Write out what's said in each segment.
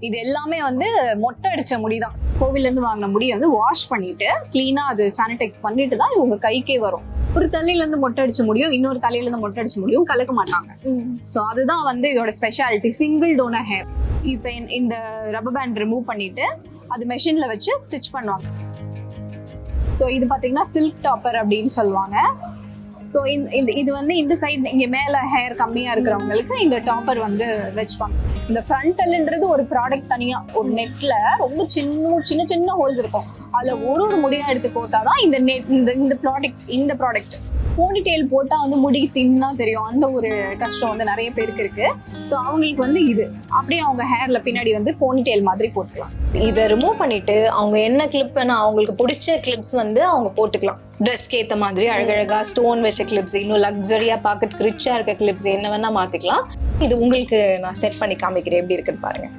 இது எல்லாமே வந்து மொட்டை அடிச்ச முடிதான். கோவில்ல இருந்து வாங்கின முடியை வந்து வாஷ் பண்ணிட்டு கிளீனா அது சானிடைஸ் பண்ணிட்டு தான் இவங்க கைக்கே வரும். ஒரு தலையில இருந்து மொட்டை அடிச்ச முடியும், இன்னொரு தலையில இருந்து மொட்டை அடிச்ச முடியும் கலக்க மாட்டாங்க. ஸோ அதுதான் வந்து இதோட ஸ்பெஷாலிட்டி, சிங்கிள் டோனர் ஹேர். இப்போ இந்த ரப்பர் பேண்ட் ரிமூவ் பண்ணிட்டு அது மெஷின்ல வச்சு ஸ்டிச் பண்ணுவாங்க. ஸோ இது பார்த்தீங்கன்னா சில்க் டாப்பர் அப்படின்னு சொல்லுவாங்க. ஸோ இது வந்து இந்த சைடு இங்கே மேலே ஹேர் கம்மியாக இருக்கிறவங்களுக்கு இந்த டாப்பர் வந்து வச்சுப்பாங்க. இந்த ஃப்ரண்டல்ன்றது ஒரு ப்ராடக்ட் தனியாக ஒரு நெட்டில் ரொம்ப சின்ன சின்ன ஹோல்ஸ் இருக்கும். அதில் ஒரு முடியாக எடுத்து போட்டாதான் இந்த நெட் இந்த ப்ராடக்ட் போனிடெயில் போட்டால் வந்து முடி தின்னா தெரியும். அந்த ஒரு கஷ்டம் வந்து நிறைய பேருக்கு இருக்கு. ஸோ அவங்களுக்கு வந்து இது அப்படியே அவங்க ஹேர்ல பின்னாடி வந்து போனிடெயில் மாதிரி போட்டுக்கலாம். இதை ரிமூவ் பண்ணிட்டு அவங்க என்ன கிளிப் வேணா அவங்களுக்கு பிடிச்ச கிளிப்ஸ் வந்து அவங்க போட்டுக்கலாம். ட்ரெஸ்க்கு ஏற்ற மாதிரி அழகழகா ஸ்டோன் வச்ச கிளிப்ஸ், இன்னும் லக்ஸரியா பார்க்கறதுக்கு ரிச்சா இருக்க கிளிப்ஸ் என்ன வேணா மாத்திக்கலாம். இது உங்களுக்கு நான் செட் பண்ணி காமிக்கிறேன் எப்படி இருக்குன்னு பாருங்க.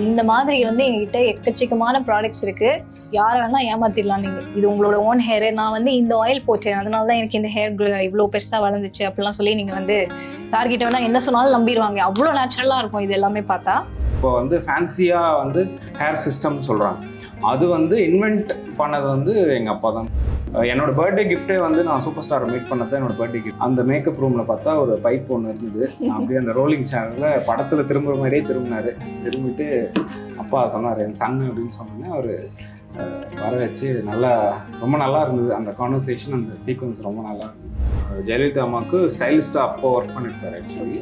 இந்த மாதிரி வந்து எங்ககிட்ட எக்கச்சக்கமான ப்ராடக்ட்ஸ் இருக்கு. யாரை வேணா ஏமாத்திடலாம் நீங்க. இது உங்களோட ஓன் ஹேர், நான் வந்து இந்த ஆயில் போட்டேன் அதனால தான் எனக்கு இந்த ஹேர் இவ்வளோ பெருசா வளர்ந்துச்சு அப்படிலாம் சொல்லி நீங்க வந்து யார்கிட்ட வேணா என்ன சொன்னாலும் நம்பிடுவாங்க. அவ்வளோ நேச்சுரலா இருக்கும் இது எல்லாமே பார்த்தா. இப்போ வந்து ஃபேன்சியா வந்து ஹேர் சிஸ்டம் சொல்றாங்க. அது வந்து இன்வென்ட் பண்ணது வந்து எங்கள் அப்பா தான். என்னோட பர்த்டே கிஃப்டே வந்து நான் சூப்பர் ஸ்டாரை மீட் பண்ணது என்னோட பர்த்டே கிஃப்ட். அந்த மேக்கப் ரூமில் பார்த்தா ஒரு பைப் ஒன்று இருந்தது. அப்படியே அந்த ரோலிங் சேனலில் படத்தில் திரும்புகிற மாதிரியே திரும்பிட்டு அப்பா சொன்னார் என் சன் அப்படின்னு சொன்னோன்னே அவர் வர வச்சு ரொம்ப நல்லா இருந்தது. அந்த கான்வர்சேஷன், அந்த சீக்வன்ஸ் ரொம்ப நல்லா இருந்தது. ஜெயலலிதா அம்மாவுக்கு ஸ்டைலிஸ்டாக அப்போ ஒர்க் பண்ணியிருக்காரு ஆக்சுவலி.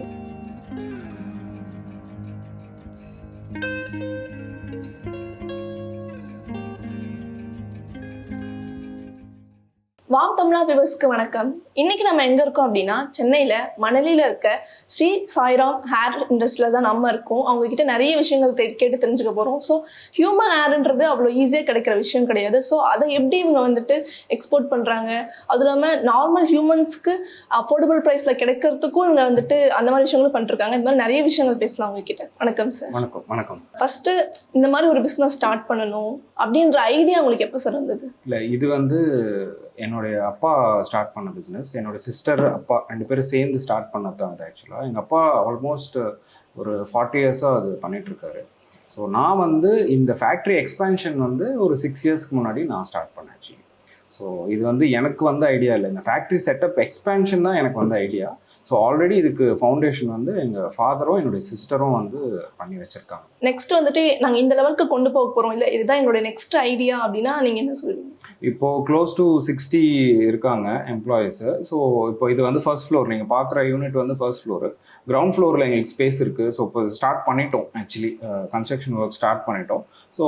வாவ் தமிழா வியூவர்ஸ்க்கு வணக்கம். இன்னைக்கு நம்ம எங்க இருக்கோம் அப்படின்னா சென்னையில மணலியில இருக்க ஸ்ரீ சாய்ராம் ஹேர் இண்டஸ்ட்ரியில தான் நம்ம இருக்கோம். அவங்க கிட்ட நிறைய விஷயங்கள் கேட்டு தெரிஞ்சுக்க போறோம். ஸோ ஹியூமன் ஹேர்ன்றது அவ்வளோ ஈஸியாக கிடைக்கிற விஷயம் கிடையாது. ஸோ அதை எப்படி இவங்க வந்துட்டு எக்ஸ்போர்ட் பண்றாங்க, அதுவும் இல்லாமல் நார்மல் ஹியூமன்ஸ்க்கு அஃபோர்டபுள் ப்ரைஸ்ல கிடைக்கிறதுக்கும் இவங்க வந்துட்டு அந்த மாதிரி விஷயங்களும் பண்ணிருக்காங்க. இந்த மாதிரி நிறைய விஷயங்கள் பேசலாம் அவங்க கிட்ட. வணக்கம் சார். வணக்கம். வணக்கம். ஃபர்ஸ்ட் இந்த மாதிரி ஒரு பிஸ்னஸ் ஸ்டார்ட் பண்ணணும் அப்படின்ற ஐடியா உங்களுக்கு எப்போ சார் வந்தது? இல்லை, இது வந்து என்னுடைய அப்பா ஸ்டார்ட் பண்ண பிஸ்னஸ். என்னோட சிஸ்டர் அப்பா 2 பேரும் சேர்ந்து ஸ்டார்ட் பண்ணது தான் அது. ஆக்சுவலாக எங்கள் அப்பா ஆல்மோஸ்ட் ஒரு 40 இயர்ஸாக அது பண்ணிகிட்ருக்காரு. ஸோ நான் வந்து இந்த ஃபேக்ட்ரி எக்ஸ்பேன்ஷன் வந்து ஒரு 6 இயர்ஸ்க்கு முன்னாடி நான் ஸ்டார்ட் பண்ணேன் ஆக்சுவலி. ஸோ இது வந்து எனக்கு வந்து ஐடியா இல்லை, இந்த ஃபேக்ட்ரி செட்டப் எக்ஸ்பேன்ஷன் தான் எனக்கு வந்து ஐடியா. ஸோ ஆல்ரெடி இதுக்கு ஃபவுண்டேஷன் வந்து எங்கள் ஃபாதரும் என்னுடைய சிஸ்டரும் வந்து பண்ணி வச்சுருக்காங்க. நெக்ஸ்ட் வந்துட்டு நாங்கள் இந்த லெவலுக்கு கொண்டு போக போகிறோம், இல்லை இதுதான் எங்களுடைய நெக்ஸ்ட் ஐடியா அப்படின்னா நீங்கள் என்ன சொல்லுவீங்க? இப்போது க்ளோஸ் டு 60 இருக்காங்க எம்ப்ளாயீஸு. ஸோ இப்போ இது வந்து ஃபர்ஸ்ட் ஃப்ளோர், நீங்கள் பார்க்குற யூனிட் வந்து ஃபர்ஸ்ட் ஃப்ளோரு. கிரவுண்ட் ஃப்ளோரில் எங்களுக்கு ஸ்பேஸ் இருக்குது. ஸோ இப்போ ஸ்டார்ட் பண்ணிட்டோம் ஆக்சுவலி, கன்ஸ்ட்ரக்ஷன் ஒர்க் ஸ்டார்ட் பண்ணிட்டோம். So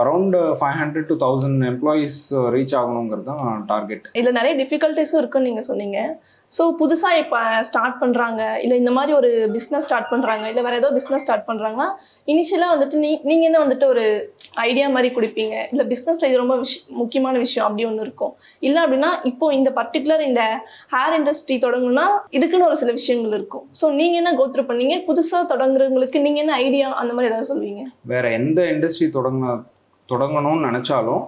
around 500 to 1000 employees reach ஆகணுங்கிறது தான் டார்கெட். இதில் நிறைய டிஃபிகல்ட்டிஸும் இருக்குன்னு நீங்கள் சொன்னீங்க. ஸோ புதுசாக இப்போ ஸ்டார்ட் பண்ணுறாங்க, இல்லை இந்த மாதிரி ஒரு பிஸ்னஸ் ஸ்டார்ட் பண்ணுறாங்க, இல்லை வேறு ஏதோ பிஸ்னஸ் ஸ்டார்ட் பண்ணுறாங்கன்னா இனிஷியலாக வந்துட்டு நீங்கள் என்ன வந்துட்டு ஒரு ஐடியா மாதிரி கொடுப்பீங்க, இல்லை பிஸ்னஸில் இது ரொம்ப முக்கியமான விஷயம் அப்படி ஒன்று இருக்கும். இல்லை அப்படின்னா இப்போ இந்த பர்டிகுலர் இந்த ஹேர் இண்டஸ்ட்ரி தொடங்கணும்னா இதுக்குன்னு ஒரு சில விஷயங்கள் இருக்கும். ஸோ நீங்கள் என்ன கோத்ரூ பண்ணீங்க, புதுசாக தொடங்குறவங்களுக்கு நீங்கள் என்ன ஐடியா அந்த மாதிரி ஏதாவது சொல்லுவீங்க? வேறு எந்த இண்டஸ்ட்ரி தொடங்கணும்னு நினச்சாலும்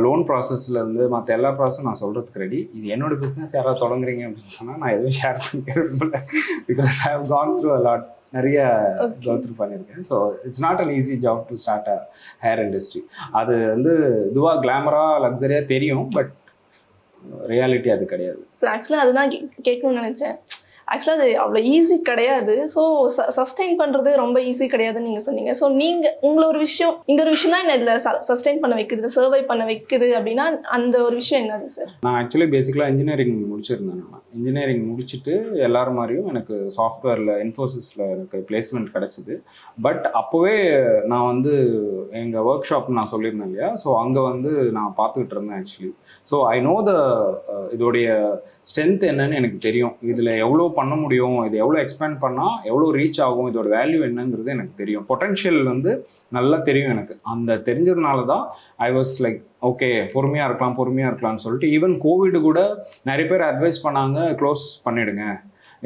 லோன் ப்ராசஸ்லேருந்து மற்ற எல்லா ப்ராசஸும் நான் சொல்கிறதுக்கு ரெடி. இது என்னோட பிஸ்னஸ் யாராவது தொடங்குறீங்க அப்படின்னு சொன்னால் நான் எதுவும் ஷேர் பண்ணிக்கிறேன், because I have gone through a lot, நிறைய கோத்ரூ பண்ணியிருக்கேன். So it's not an easy job to start a hair industry. அது வந்து இதுவாக கிளாமராக லக்ஸரியாக தெரியும், பட் ரியாலிட்டி அது கிடையாது. ஸோ ஆக்சுவலாக அதுதான் கேட்கணும்னு நினச்சேன். ஆக்சுவலாக அது அவ்வளோ ஈஸி கிடையாது. ஸோ சஸ்டெயின் பண்ணுறது ரொம்ப ஈஸி கிடையாதுன்னு நீங்கள் சொன்னீங்க. ஸோ நீங்கள் உங்களை ஒரு விஷயம், இந்த ஒரு விஷயம் தான் என்ன இதில் சஸ்டெயின் பண்ண வைக்குது, இதில் சர்வை பண்ண வைக்குது அப்படின்னா அந்த ஒரு விஷயம் என்னது சார்? நான் ஆக்சுவலி பேசிக்கலாக இன்ஜினியரிங் முடிச்சிருந்தேன். நான் இன்ஜினியரிங் முடிச்சுட்டு எல்லாரும் மாதிரியும் எனக்கு சாஃப்ட்வேரில் இன்ஃபோசிஸில் எனக்கு பிளேஸ்மெண்ட் கிடச்சிது. பட் அப்போவே நான் வந்து எங்கள் ஒர்க் ஷாப் நான் சொல்லியிருந்தேன் இல்லையா, ஸோ அங்கே வந்து நான் பார்த்துக்கிட்டு இருந்தேன் ஆக்சுவலி. ஸோ ஐ நோ இதோடைய ஸ்ட்ரென்த் என்னன்னு எனக்கு தெரியும். இதில் எவ்வளோ பண்ண முடியும், இது எவ்வளோ எக்ஸ்பேண்ட் பண்ணால் எவ்வளோ ரீச் ஆகும், இதோட வேல்யூ என்னங்கிறது எனக்கு தெரியும். பொட்டன்ஷியல் வந்து நல்லா தெரியும் எனக்கு. அந்த தெரிஞ்சதுனால தான் ஐ வாஸ் லைக் ஓகே பொறுமையாக இருக்கலாம்னு சொல்லிட்டு, ஈவன் கோவிட் கூட நிறைய பேர் அட்வைஸ் பண்ணாங்க க்ளோஸ் பண்ணிவிடுங்க,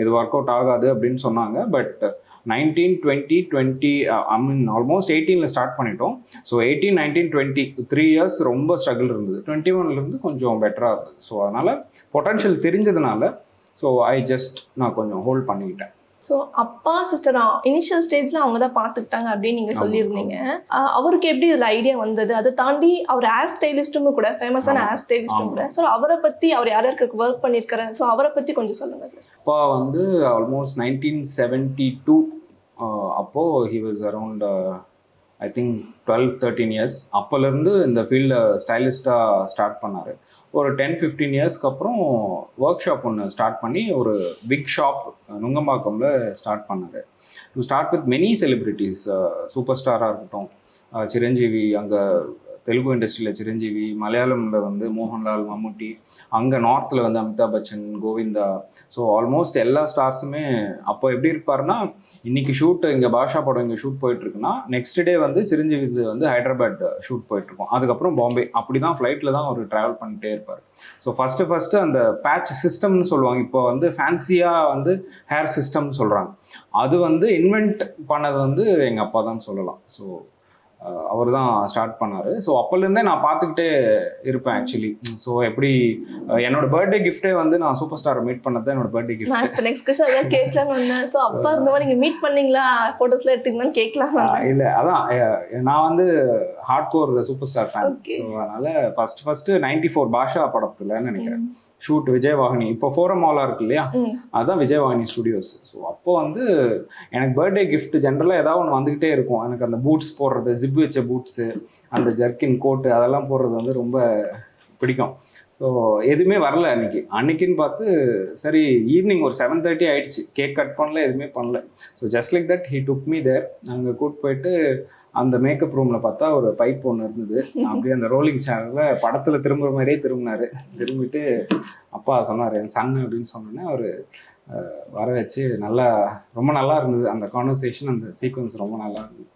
இது ஒர்க் அவுட் ஆகாது அப்படின்னு சொன்னாங்க. பட் 19, 20, 20 ஐ மீன் ஆல்மோஸ்ட் 18ல் ஸ்டார்ட் பண்ணிட்டோம். ஸோ 18, 19, 20 3 இயர்ஸ் ரொம்ப ஸ்ட்ரகிள் இருந்தது. 21லேருந்து கொஞ்சம் பெட்டராக இருந்தது. ஸோ அதனால் பொட்டன்ஷியல் தெரிஞ்சதுனால ஸோ நான் கொஞ்சம் ஹோல்ட் பண்ணிக்கிட்டேன். ஸோ அப்பா சிஸ்டர் இனிஷியல் ஸ்டேஜ்ல அவங்க தான் பார்த்துக்கிட்டாங்க அப்படின்னு நீங்க சொல்லியிருந்தீங்க. அவருக்கு எப்படி இதுல ஐடியா வந்தது? அதை தாண்டி அவர் ஹேர் ஸ்டைலிஸ்டும் கூட, ஃபேமஸான ஹேர் ஸ்டைலிஸ்டும் கூட. ஸோ அவரை பத்தி, அவர் யாருக்கு ஒர்க் பண்ணியிருக்காரு, ஸோ அவரை பத்தி கொஞ்சம் சொல்லுங்க சார். அப்பா வந்து ஆல்மோஸ்ட் 1972 அப்போ he was around I think 12-13 years. அப்போலேருந்து இந்த ஃபீல்டில் ஸ்டைலிஸ்டாக ஸ்டார்ட் பண்ணார். ஒரு 10-15 இயர்ஸ்க்கு அப்புறம் ஒர்க் ஷாப் ஒன்று ஸ்டார்ட் பண்ணி ஒரு பிக் ஷாப் நுங்கம்பாக்கம்ல ஸ்டார்ட் பண்ணார். To start with many celebrities, super ஸ்டாராக இருக்கட்டும், சிரஞ்சீவி, அங்கே தெலுங்கு இண்டஸ்ட்ரியில் சிரஞ்சீவி, மலையாளமில் வந்து மோகன்லால், மம்முட்டி, அங்கே நார்த்தில் வந்து அமிதாப் பச்சன், கோவிந்தா. ஸோ ஆல்மோஸ்ட் எல்லா ஸ்டார்ஸுமே அப்போ எப்படி இருப்பாருன்னா, இன்னைக்கு ஷூட் இங்கே பாஷா படம் இங்கே ஷூட் போயிட்டுருக்குன்னா நெக்ஸ்ட் டே வந்து சிரஞ்சீவி வந்து ஹைதராபாத் ஷூட் போயிட்டுருக்கோம், அதுக்கப்புறம் பாம்பே. அப்படி தான் ஃப்ளைட்டில் தான் அவர் ட்ராவல் பண்ணிட்டே இருப்பார். ஸோ ஃபஸ்ட்டு அந்த பேட்ச் சிஸ்டம்னு சொல்லுவாங்க, இப்போ வந்து ஃபேன்சியாக வந்து ஹேர் சிஸ்டம்னு சொல்கிறாங்க. அது வந்து இன்வென்ட் பண்ணது வந்து எங்கள் அப்பா தான் சொல்லலாம். ஸோ அவர் தான் ஸ்டார்ட் பண்ணார். ஸோ அப்போலேருந்தே நான் பார்த்துக்கிட்டே இருப்பேன் ஆக்சுவலி. ஸோ எப்படி என்னோட பர்த்டே கிஃப்டே வந்து நான் சூப்பர் ஸ்டாரை மீட் பண்ணது தான் என்னோட பர்த்டே கிஃப்ட். நான் இப்போ நெக்ஸ்ட் கொஸ்டின் அதான் கேட்கலான்னு வந்தேன். ஸோ அப்பா இருந்தவரை நீங்கள் மீட் பண்ணீங்களா, ஃபோட்டோஸ்லாம் எடுத்துக்கலான்னு கேட்கலாம்? இல்லை, அதான் நான் வந்து hard core super star fan. So அதனால ஃபர்ஸ்ட் 94 பாஷா படத்துலன்னு நினைக்கிறேன் ஷூட் விஜயவாகினி. இப்போ ஃபோரம் மாலாக இருக்கு இல்லையா, அதுதான் விஜயவாகினி ஸ்டுடியோஸ். ஸோ அப்போ வந்து எனக்கு பர்த்டே கிஃப்ட் ஜென்ரலாக ஏதாவது ஒன்று வந்துக்கிட்டே இருக்கும். எனக்கு அந்த பூட்ஸ் போடுறது, ஜிப் வச்ச பூட்ஸு, அந்த ஜர்க்கின் கோட்டு, அதெல்லாம் போடுறது வந்து ரொம்ப பிடிக்கும். ஸோ எதுவுமே வரல அன்னைக்குன்னு பார்த்து சரி ஈவினிங் ஒரு 7:30 ஆயிடுச்சு. கேக் கட் பண்ணல, எதுவுமே பண்ணல. So just like that he took me there. நாங்கள் கூப்பிட்டு போயிட்டு அந்த மேக்கப் ரூமில் பார்த்தா ஒரு பைப் ஒன்று இருந்தது. அப்படியே அந்த ரோலிங் சேனலில் படத்தில் திரும்புகிற மாதிரியே திரும்பிட்டு அப்பா சொன்னார் என் சன் அப்படின்னு சொன்னோன்னே அவர் வர வச்சு ரொம்ப நல்லா இருந்தது அந்த கான்வர்சேஷன், அந்த சீக்வன்ஸ் ரொம்ப நல்லா இருந்தது.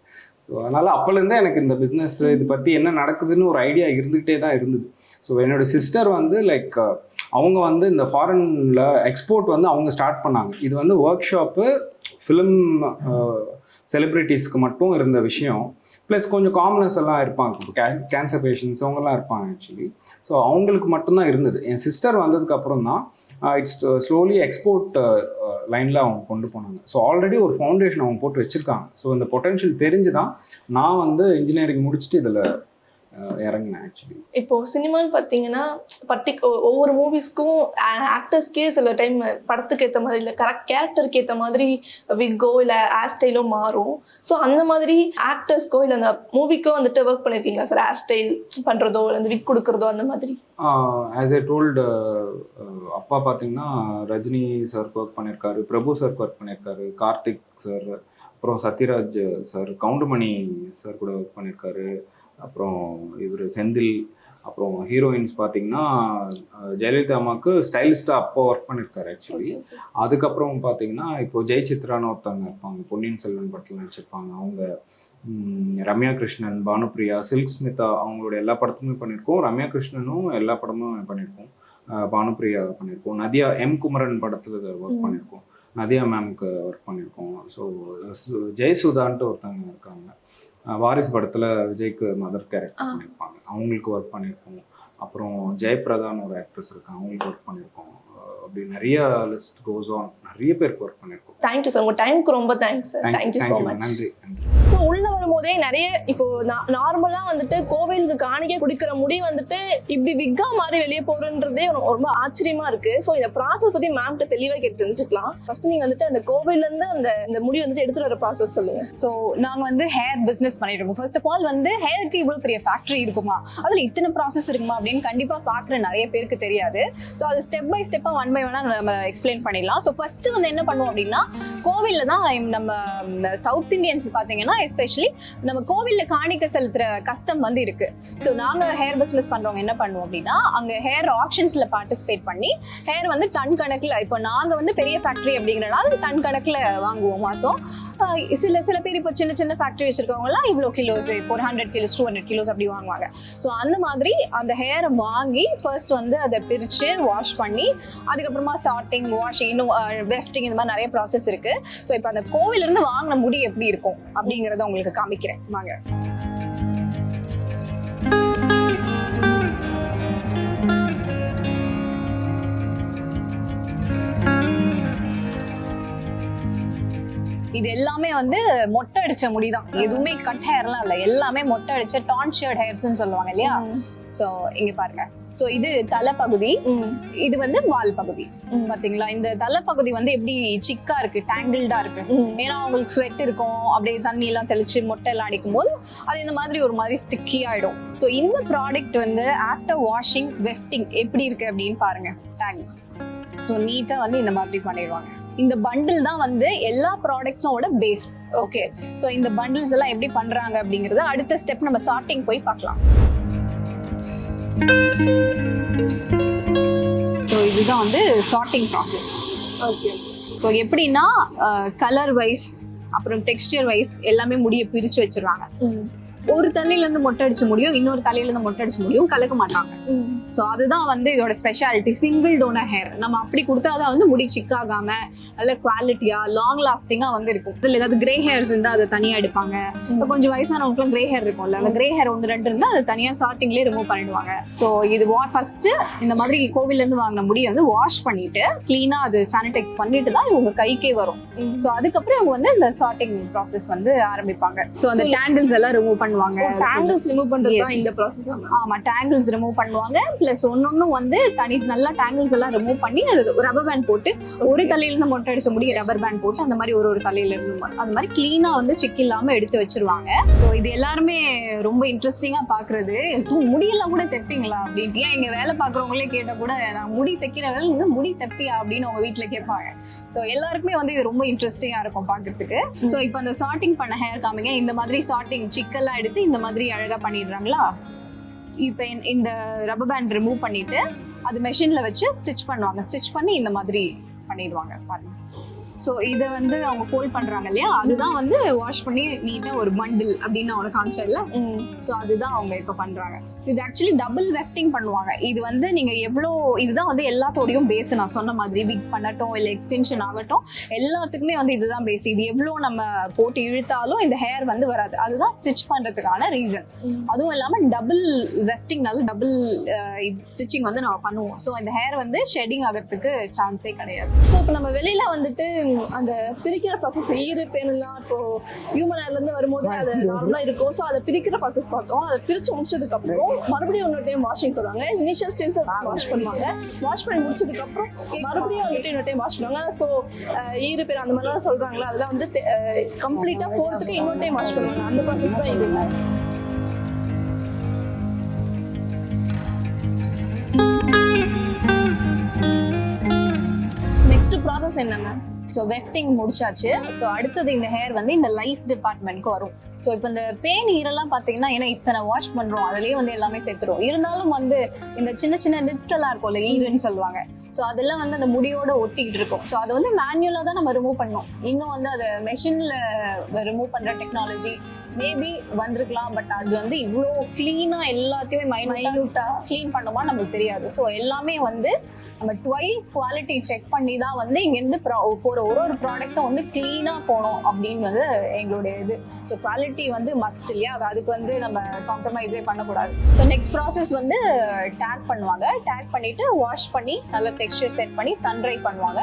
ஸோ அதனால் அப்போலேருந்தே எனக்கு இந்த பிஸ்னஸ் இது பற்றி என்ன நடக்குதுன்னு ஒரு ஐடியா இருந்துகிட்டே தான் இருந்தது. ஸோ என்னோட சிஸ்டர் வந்து லைக் அவங்க வந்து இந்த ஃபாரினில் எக்ஸ்போர்ட் வந்து அவங்க ஸ்டார்ட் பண்ணாங்க. இது வந்து ஒர்க் ஷாப்பு ஃபிலிம் செலிப்ரிட்டிஸ்க்கு மட்டும் இருந்த விஷயம். ப்ளஸ் கொஞ்சம் காமனர்ஸ் எல்லாம் இருப்பாங்க, கேன்சர் பேஷண்ட்ஸ் அவங்கெல்லாம் இருப்பாங்க ஆக்சுவலி. ஸோ அவங்களுக்கு மட்டும்தான் இருந்தது. என் சிஸ்டர் வந்ததுக்கு அப்புறம் தான் இட்ஸ் ஸ்லோலி எக்ஸ்போர்ட் லைனில் அவங்க கொண்டு போனாங்க. ஸோ ஆல்ரெடி ஒரு ஃபவுண்டேஷன் அவங்க போட்டு வச்சுருக்காங்க. ஸோ இந்த பொட்டென்ஷியல் தெரிஞ்சு தான் நான் வந்து இன்ஜினியரிங் முடிச்சுட்டு இதில் இறங்கினேன் ஆக்சுவலி. இப்போ சினிமான்னு பார்த்தீங்கன்னா ஒவ்வொரு மூவிஸ்க்கும் ஆக்டர்ஸ்க்கே சில டைம் படத்துக்கு ஏற்ற மாதிரி இல்லை, கரெக்ட் கேரக்டருக்கு ஏற்ற மாதிரி விக்கோ இல்லை ஹேர் ஸ்டைலோ மாறும். ஸோ அந்த மாதிரி ஆக்டர்ஸ்க்கோ இல்லை அந்த மூவிக்கோ வந்துட்டு ஒர்க் பண்ணியிருக்கீங்களா சார்? ஹேர் ஸ்டைல் பண்ணுறதோ இல்லை அந்த விக் கொடுக்குறதோ அந்த மாதிரி? ஆஸ் ஏ டோல்டு, அப்பா பார்த்தீங்கன்னா ரஜினி சாருக்கு ஒர்க் பண்ணியிருக்காரு, பிரபு சாருக்கு ஒர்க் பண்ணியிருக்காரு, கார்த்திக் சார், அப்புறம் சத்யராஜ் சார், கவுண்டமணி சார் கூட ஒர்க் பண்ணியிருக்காரு, அப்புறம் இவர் செந்தில், அப்புறம் ஹீரோயின்ஸ் பார்த்தீங்கன்னா ஜெயலலிதா அம்மாவுக்கு ஸ்டைலிஸ்டாக அப்போ ஒர்க் பண்ணியிருக்காரு ஆக்சுவலி. அதுக்கப்புறம் பார்த்தீங்கன்னா இப்போ ஜெயசித்ரான்னு ஒருத்தவங்க இருப்பாங்க, பொன்னியின் செல்வன் படத்தில் நடிச்சிருப்பாங்க. அவங்க ரம்யா கிருஷ்ணன், பானுப்ரியா, சில்க் ஸ்மிதா அவங்களோட எல்லா படத்துமே பண்ணியிருக்கோம். ரம்யா கிருஷ்ணனும் எல்லா படமும் பண்ணியிருக்கோம், பானுப்ரியா பண்ணியிருக்கோம், நதியா குமரன் படத்தில் ஒர்க் பண்ணியிருக்கோம், நதியா மேம்க்கு ஒர்க் பண்ணியிருக்கோம். ஸோ ஜெயசுதான்ட்டு ஒருத்தவங்க இருக்காங்க, வாரிசு படத்தில் விஜய்க்கு மதர் கேரக்டர் பண்ணியிருப்பாங்க, அவங்களுக்கு ஒர்க் பண்ணியிருக்கோம். அப்புறம் ஜெயபிரதான்னு ஒரு ஆக்ட்ரஸ் இருக்காங்க, அவங்களுக்கு ஒர்க் பண்ணியிருக்கோம். அப்படி நிறைய லிஸ்ட் கோஸ் ஆன், நிறைய பேருக்கு ஒர்க் பண்ணியிருக்கோம். தேங்க்யூ சார், உங்கள் டைமுக்கு ரொம்ப thanks sir. Thank you so much. நன்றி. ஸோ உள்ள வரும்போதே நிறைய இப்போ நார்மலாக வந்துட்டு கோவிலுக்கு காணிக்கை குடிக்கிற முடி வந்துட்டு இப்படி விக்கா மாதிரி வெளியே போகிறன்றதே ரொம்ப ஆச்சரியமா இருக்கு. ஸோ இந்த ப்ராசஸ் பற்றி மேம்கிட்ட தெளிவாக கேட்டு தெரிஞ்சுக்கலாம். ஃபர்ஸ்ட் நீங்கள் வந்துட்டு அந்த கோவிலேருந்து அந்த முடி வந்துட்டு எடுத்துகிட்டு வர ப்ராசஸ் சொல்லுங்க. ஸோ நாங்கள் வந்து ஹேர் பிஸ்னஸ் பண்ணிட்டு இருக்கோம். ஃபர்ஸ்ட் ஆஃப் ஆல் வந்து ஹேருக்கு இவ்வளோ பெரிய ஃபேக்ட்ரி இருக்குமா, அதில் இத்தனை ப்ராசஸ் இருக்குமா அப்படின்னு கண்டிப்பாக பார்க்குற நிறைய பேருக்கு தெரியாது. ஸோ அது ஸ்டெப் பை ஸ்டெப்பாக 1 by 1 நம்ம எக்ஸ்பிளைன் பண்ணிடலாம். ஸோ ஃபர்ஸ்ட் வந்து என்ன பண்ணுவோம் அப்படின்னா, கோவிலில் தான் நம்ம சவுத் இந்தியன்ஸ் பார்த்தீங்கன்னா எஸ்பெஷலி நம்ம கோவிலில் காணிக்க செலுத்துற கஸ்டம் வந்து இருக்கு. ஸோ நாங்கள் ஹேர் பிஸ்னஸ் பண்றவங்க என்ன பண்ணுவோம் அப்படின்னா, அங்கே ஹேர் ஆக்ஷன்ஸ்ல பார்ட்டிசிபேட் பண்ணி ஹேர் வந்து டன் கணக்கில், இப்போ நாங்கள் வந்து பெரிய ஃபேக்ட்ரி அப்படிங்கிறனால டன் கணக்கில் வாங்குவோம் மாதம். சில பேர் இப்போ சின்ன சின்ன ஃபேக்ட்ரி வச்சிருக்கவங்கலாம் இவ்வளோ கிலோஸ், இப்போ ஒரு 100 kilos 200 kilos அப்படி வாங்குவாங்க. ஸோ அந்த மாதிரி அந்த ஹேரை வாங்கி ஃபர்ஸ்ட் வந்து அதை பிரித்து வாஷ் பண்ணி, அதுக்கப்புறமா சார்ட்டிங், வாஷிங், இன்னும் வெஃப்டிங், இந்த மாதிரி நிறைய ப்ராசஸ் இருக்கு. ஸோ இப்போ அந்த கோவிலிருந்து வாங்கின முடி எப்படி இருக்கும் அப்படிங்கிறத உங்களுக்கு காமிக்கிறேன் வாங்க. இது எல்லாமே வந்து மொட்டை அடிச்ச முடிதான், எதுவுமே கட் ஹேர்லாம் இல்ல, எல்லாமே மொட்டை அடிச்ச டான்ஷர்ட் ஹேர்ஸ்ன்னு சொல்லுவாங்க இல்லையா. சோ இங்க பாருங்க, சோ இது தலைப்பகுதி, இது வந்து வால் பகுதி. பாத்தீங்களா, இந்த தலைப்பகுதி வந்து எப்படி சிக்கா இருக்கு, டேங்கிள்டா இருக்கு. ஏன்னா உங்களுக்கு ஸ்வெட் இருக்கும், அப்படியே தண்ணி எல்லாம் தெளிச்சு மொட்டை எல்லாம் அடிக்கும் போது அது இந்த மாதிரி ஒரு மாதிரி ஸ்டிக்கி ஆயிடும். சோ இந்த ப்ராடக்ட் வந்து ஆஃப்டர் வாஷிங் வெஃப்டிங் எப்படி இருக்கு அப்படின்னு பாருங்க. டேங் சோ நீட்டா வந்து இந்த மாதிரி பண்ணிடுவாங்க. இந்த பண்டில் தான் வந்து எல்லா ப்ராடக்ட்ஸோட பேஸ். ஓகே, சோ இந்த பண்டில்ஸ் எல்லாம் எப்படி பண்றாங்க அப்படிங்கறது அடுத்த ஸ்டெப் நம்ம சார்ட்டிங் போய் பார்க்கலாம். ஸோ இதுதான் வந்து சார்ட்டிங் ப்ராசஸ். ஓகே, ஸோ எப்படின்னா கலர் வைஸ் அப்புறம் டெக்ஸ்டர் வைஸ் எல்லாமே முடிய பிரிச்சு வச்சிருவாங்க. ஒரு தலையில இருந்து மொட்டை அடிச்ச முடியும், இன்னொரு தலையில இருந்து மொட்டை அடிச்ச முடியும் கலக்க மாட்டாங்க. ஸோ அதுதான் வந்து இதோட ஸ்பெஷாலிட்டி. சிங்கிள் டோனர் ஹேர் நம்ம அப்படி கொடுத்தாதான் வந்து முடி சிக்காகாம நல்ல குவாலிட்டியா லாங் லாஸ்டிங்கா வந்து இருக்கும். இதுல ஏதாவது கிரே ஹேர்ஸ் இருந்தா அதை தனியா எடுப்பாங்க. இப்போ கொஞ்சம் வயசானவங்களுக்குலாம் கிரே ஹேர் இருக்கும்ல, அந்த கிரே ஹேர் 1-2 இருந்தா அதை தனியா சார்ட்டிங்லேயே ரிமூவ் பண்ணிடுவாங்க. ஸோ இது ஃபர்ஸ்ட் இந்த மாதிரி கோவில்ல இருந்து வாங்கின முடியை வந்து வாஷ் பண்ணிட்டு கிளீனா அது சானிடைஸ் பண்ணிட்டு தான் இவங்க கைக்கே வரும். ஸோ அதுக்கப்புறம் இவங்க வந்து இந்த சார்ட்டிங் ப்ராசஸ் வந்து ஆரம்பிப்பாங்க. ஸோ அந்த டேங்கிள்ஸ் எல்லாம் ரிமூவ் பண்ணுவாங்க. டேங்கிள்ஸ் ரிமூவ் பண்றது தான் இந்த ப்ராசஸ். ஆமா, டேங்கிள்ஸ் ரிமூவ் பண்ணுவாங்க. பிளஸ் ஒன்னொன்னும் வந்து நல்லா டேங்கிள்ஸ் எல்லாம் ரிமூவ் பண்ணி அது ரப்பர் பேண்ட் போட்டு ஒரு தலையில இருந்து மொட்டை அடிச்ச முடி ரப்பர் பேண்ட் போட்டு அந்த மாதிரி ஒரு தலையில இருந்து அந்த மாதிரி கிளீனா வந்து சிக் இல்லாம எடுத்து வச்சிருவாங்க. ஸோ இது எல்லாருமே ரொம்ப இன்ட்ரெஸ்டிங்கா பாக்குறது. முடியெல்லாம் கூட தைப்பீங்களா அப்படின்ட்டு ஏன் இங்க வேலை பாக்குறவங்களே கேட்டா கூட நான் முடி தைக்கிற வேலை வந்து முடி தைப்பியா அப்படின்னு அவங்க வீட்டுல கேட்பாங்க. ஸோ எல்லாருக்குமே வந்து இது ரொம்ப இன்ட்ரெஸ்டிங்கா இருக்கும் பாக்குறதுக்கு. ஸோ இப்போ அந்த சார்ட்டிங் பண்ண ஹேர் காமிங்க. இந்த மாதிரி சார்ட்டிங் சிக்கெல்லாம் எடுத்து இந்த மாதிரி அழகா பண்ணிடுறாங்களா. இப்போ இந்த ரப்பர் பேண்ட் ரிமூவ் பண்ணிட்டு அது மெஷின்ல வச்சு ஸ்டிச் பண்ணுவாங்க. ஸ்டிச் பண்ணி இந்த மாதிரி பண்ணிடுவாங்க பாருங்க. ஸோ இதை வந்து அவங்க ஃபோல்ட் பண்றாங்க இல்லையா, அதுதான் வந்து வாஷ் பண்ணி நீட்டா ஒரு பண்டில் அப்படின்னு அவனை காமிச்சதுல. ஸோ அதுதான் அவங்க இப்போ பண்றாங்க. இது ஆக்சுவலி டபுள் வெஃப்டிங் பண்ணுவாங்க. இது வந்து நீங்க எவ்வளோ, இதுதான் வந்து எல்லாத்தோடையும் பேஸ். நான் சொன்ன மாதிரி விக் பண்ணட்டும் இல்லை எக்ஸ்டென்ஷன் ஆகட்டும் எல்லாத்துக்குமே வந்து இதுதான் பேஸ். இது எவ்வளோ நம்ம போட்டு இழுத்தாலும் இந்த ஹேர் வந்து வராது. அதுதான் ஸ்டிச் பண்றதுக்கான ரீசன். அதுவும் இல்லாம டபுள் வெஃப்டிங்னால டபுள் ஸ்டிச்சிங் வந்து நம்ம பண்ணுவோம். ஸோ இந்த ஹேர் வந்து ஷெட்டிங் ஆகிறதுக்கு சான்ஸே கிடையாது. ஸோ இப்போ நம்ம வெளியில வந்துட்டு அந்த பிரிக்கிற ப்ராசஸ் ஈரு பேனெல்லாம் இப்போ ஹியூமன் ஹேர்ல இருந்து வரும்போது அது நார்மலா இருக்கும். ஸோ அதை பிரிக்கிற ப்ராசஸ் பார்த்தோம். அதை பிரிச்சு முடிச்சதுக்கு அப்புறம் மறுபடியும் இன்னொரு டைம் வாஷிங் பண்ணுவாங்க. இனிஷியல் ஸ்டேஜ்ல வாஷ் பண்ணுவாங்க. வாஷ் பண்ணி முடிச்சதுக்கு அப்புறம் மறுபடியும் வந்துட்டு இன்னொரு டைம் வாஷ் பண்ணுவாங்க. ஸோ ஈரு பேர் அந்த மாதிரிலாம் சொல்றாங்களா, அதெல்லாம் வந்து கம்ப்ளீட்டா போறதுக்கு இன்னொரு டைம் வாஷ் பண்ணுவாங்க. அந்த ப்ராசஸ் தான் இது. நெக்ஸ்ட் ப்ராசஸ் என்ன மேம்? ஸோ வெஃப்டிங் முடிச்சாச்சு. ஸோ அடுத்தது இந்த ஹேர் வந்து இந்த லைஸ் டிபார்ட்மெண்ட்க்கு வரும். ஸோ இப்போ இந்த பேன் ஈரெல்லாம் பார்த்தீங்கன்னா ஏன்னா இத்தனை வாஷ் பண்ணுறோம் அதுலேயே வந்து எல்லாமே சேர்த்துரும். இருந்தாலும் வந்து இந்த சின்ன சின்ன நிட்ஸ் எல்லாம் இருக்கும்ல, ஈருன்னு சொல்லுவாங்க. ஸோ அதெல்லாம் வந்து அந்த முடியோட ஒட்டிக்கிட்டு இருக்கும். ஸோ அதை வந்து மேனுவலாக தான் நம்ம ரிமூவ் பண்ணோம். இன்னும் வந்து அதை மெஷினில் ரிமூவ் பண்ணுற டெக்னாலஜி மேபி வந்திருக்கலாம். பட் அது வந்து இவ்வளோ கிளீனாக எல்லாத்தையுமே மைனூட்டாக க்ளீன் பண்ணுமா நம்மளுக்கு தெரியாது. ஸோ எல்லாமே வந்து நம்ம ட்வைஸ் குவாலிட்டி செக் பண்ணி தான் வந்து இங்கேருந்து போகிற ஒரு ப்ராடக்டும் வந்து கிளீனாக போகணும் அப்படின்னு வந்து எங்களுடைய இது. ஸோ குவாலிட்டி வந்து மஸ்ட் இல்லையா, அதுக்கு வந்து நம்ம காம்ப்ரமைஸே பண்ணக்கூடாது. ஸோ நெக்ஸ்ட் ப்ராசஸ் வந்து டேக் பண்ணுவாங்க. டேக் பண்ணிட்டு வாஷ் பண்ணி நல்லா டெக்ஸ்சர் செட் பண்ணி சன்ட்ரை பண்ணுவாங்க.